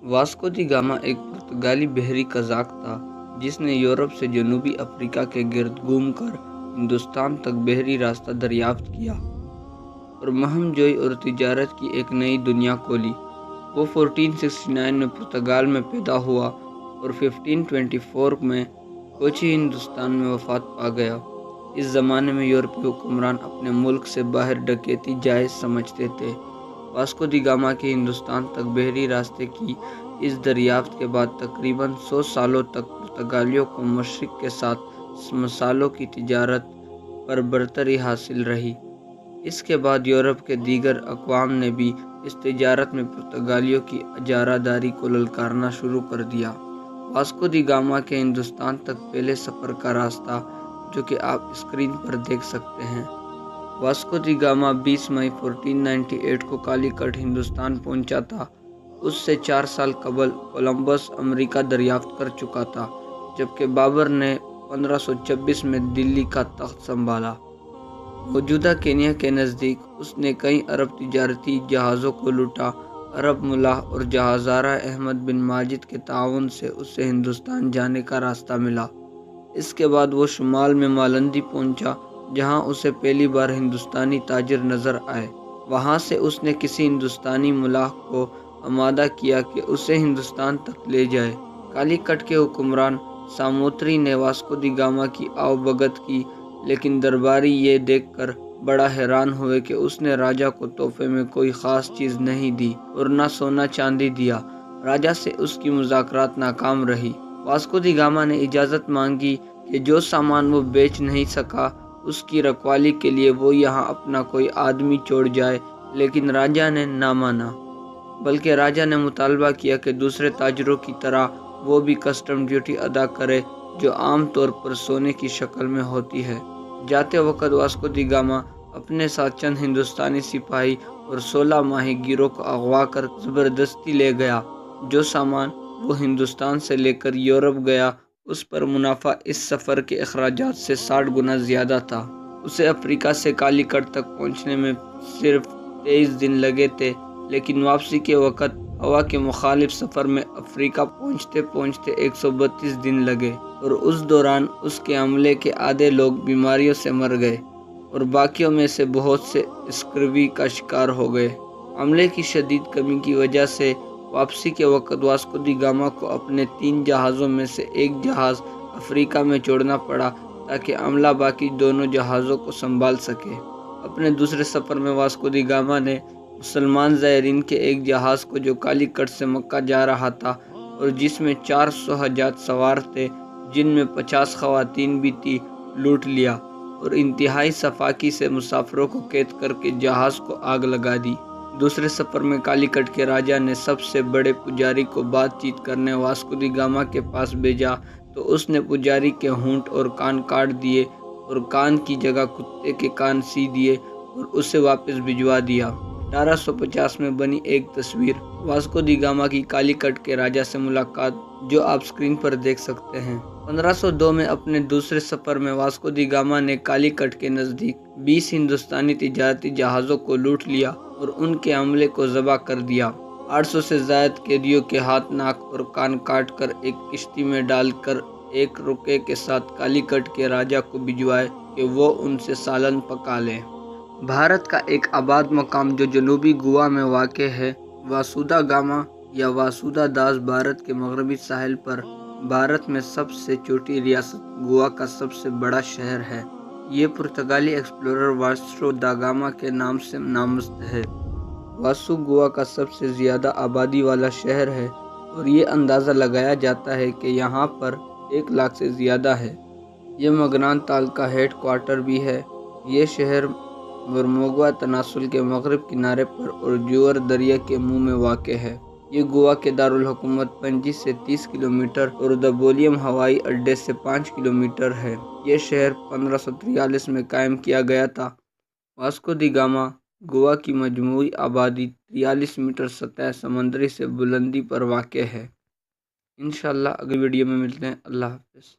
Vasco دی Gama ایک پرتگالی بحری قزاق تھا جس نے یورپ سے جنوبی افریقہ کے گرد گھوم کر ہندوستان تک بحری راستہ دریافت کیا اور مہم جوئی اور تجارت کی ایک نئی دنیا کھولی۔ وہ 1469 میں پرتگال میں پیدا ہوا اور 1524 میں کوچی ہندوستان میں وفات پا گیا۔ اس زمانے میں یورپی حکمران اپنے ملک سے باہر ڈکیتی جائز سمجھتے تھے۔ واسکو دی گاما کے ہندوستان تک بحری راستے کی اس دریافت کے بعد تقریباً 100 سالوں تک پرتگالیوں کو مشرق کے ساتھ مسالوں کی تجارت پر برتری حاصل رہی۔ اس کے بعد یورپ کے دیگر اقوام نے بھی اس تجارت میں پرتگالیوں کی اجارہ داری کو للکارنا شروع کر دیا۔ واسکو دی گاما کے ہندوستان تک پہلے سفر کا راستہ جو کہ آپ اسکرین پر دیکھ سکتے ہیں۔ واسکو دی گاما 20 مئی 1498 کو کالی کٹ ہندوستان پہنچا تھا۔ اس سے 4 سال قبل کولمبس امریکہ دریافت کر چکا تھا، جبکہ بابر نے 1526 میں دلی کا تخت سنبھالا۔ موجودہ کینیا کے نزدیک اس نے کئی عرب تجارتی جہازوں کو لوٹا۔ عرب ملاح اور جہازارہ احمد بن ماجد کے تعاون سے اسے ہندوستان جانے کا راستہ ملا۔ اس کے بعد وہ شمال میں مالندی پہنچا، جہاں اسے پہلی بار ہندوستانی تاجر نظر آئے۔ وہاں سے اس نے کسی ہندوستانی ملاح کو آمادہ کیا کہ اسے ہندوستان تک لے جائے۔ کالی کٹ کے حکمران ساموتری نے واسکو دی گاما کی آؤ بھگت کی، لیکن درباری یہ دیکھ کر بڑا حیران ہوئے کہ اس نے راجا کو تحفے میں کوئی خاص چیز نہیں دی اور نہ سونا چاندی دیا۔ راجا سے اس کی مذاکرات ناکام رہی۔ واسکو دی گاما نے اجازت مانگی کہ جو سامان وہ بیچ نہیں سکا اس کی رکھوالی کے لیے وہ یہاں اپنا کوئی آدمی چھوڑ جائے، لیکن راجا نے نہ مانا، بلکہ راجا نے مطالبہ کیا کہ دوسرے تاجروں کی طرح وہ بھی کسٹم ڈیوٹی ادا کرے، جو عام طور پر سونے کی شکل میں ہوتی ہے۔ جاتے وقت واسکو دی گاما اپنے ساتھ چند ہندوستانی سپاہی اور 16 ماہی گیروں کو اغوا کر زبردستی لے گیا۔ جو سامان وہ ہندوستان سے لے کر یورپ گیا، اس پر منافع اس سفر کے اخراجات سے 60 گنا زیادہ تھا۔ اسے افریقہ سے کالی کٹ تک پہنچنے میں صرف 23 دن لگے تھے، لیکن واپسی کے وقت ہوا کے مخالف سفر میں افریقہ پہنچتے پہنچتے 132 دن لگے، اور اس دوران اس کے عملے کے آدھے لوگ بیماریوں سے مر گئے اور باقیوں میں سے بہت سے اسکروی کا شکار ہو گئے۔ عملے کی شدید کمی کی وجہ سے واپسی کے وقت واسکو دی گاما کو اپنے 3 جہازوں میں سے ایک جہاز افریقہ میں چھوڑنا پڑا تاکہ عملہ باقی دونوں جہازوں کو سنبھال سکے۔ اپنے دوسرے سفر میں واسکو دی گاما نے مسلمان زائرین کے ایک جہاز کو جو کالی کٹ سے مکہ جا رہا تھا اور جس میں 400 حجاج سوار تھے، جن میں 50 خواتین بھی تھی، لوٹ لیا اور انتہائی سفاکی سے مسافروں کو قید کر کے جہاز کو آگ لگا دی۔ دوسرے سفر میں کالی کٹ کے راجا نے سب سے بڑے پجاری کو بات چیت کرنے واسکو دی گاما کے پاس بھیجا، تو اس نے پجاری کے ہونٹ اور کان کاٹ دیے اور کان کی جگہ کتے کے کان سی دیے اور اسے واپس بھجوا دیا۔ 1850 میں بنی ایک تصویر واسکو دی گاما کی کالی کٹ کے راجا سے ملاقات، جو آپ اسکرین پر دیکھ سکتے ہیں۔ 1502 میں اپنے دوسرے سفر میں واسکو دی گاما نے کالی کٹ کے نزدیک 20 ہندوستانی تجارتی جہازوں کو لوٹ لیا اور ان کے عملے کو ذبح کر دیا۔ 800 سے زائد قیدیوں کے ہاتھ، ناک اور کان کاٹ کر ایک کشتی میں ڈال کر ایک روکے کے ساتھ کالی کٹ کے راجا کو بھجوائے کہ وہ ان سے سالن پکا لے۔ بھارت کا ایک آباد مقام جو جنوبی گوا میں واقع ہے، واسودھا گاما یا واسودھا داس بھارت کے مغربی ساحل پر بھارت میں سب سے چھوٹی ریاست گوا کا سب سے بڑا شہر ہے۔ یہ پرتگالی ایکسپلورر واسکو دا گاما کے نام سے نامزد ہے۔ واسو گوا کا سب سے زیادہ آبادی والا شہر ہے اور یہ اندازہ لگایا جاتا ہے کہ یہاں پر 1 لاکھ سے زیادہ ہے۔ یہ مگنان تال کا ہیڈ کوارٹر بھی ہے۔ یہ شہر مرموگوا تناسل کے مغرب کنارے پر اور جیور دریا کے منہ میں واقع ہے۔ یہ گوا کے دارالحکومت پنجی سے 30 کلومیٹر اور دبولیم ہوائی اڈے سے 5 کلومیٹر ہے۔ یہ شہر 1543 میں قائم کیا گیا تھا۔ واسکو دی گاما گوا کی مجموعی آبادی 43 میٹر سطح سمندری سے بلندی پر واقع ہے۔ انشاءاللہ اگلی ویڈیو میں ملتے ہیں۔ اللہ حافظ۔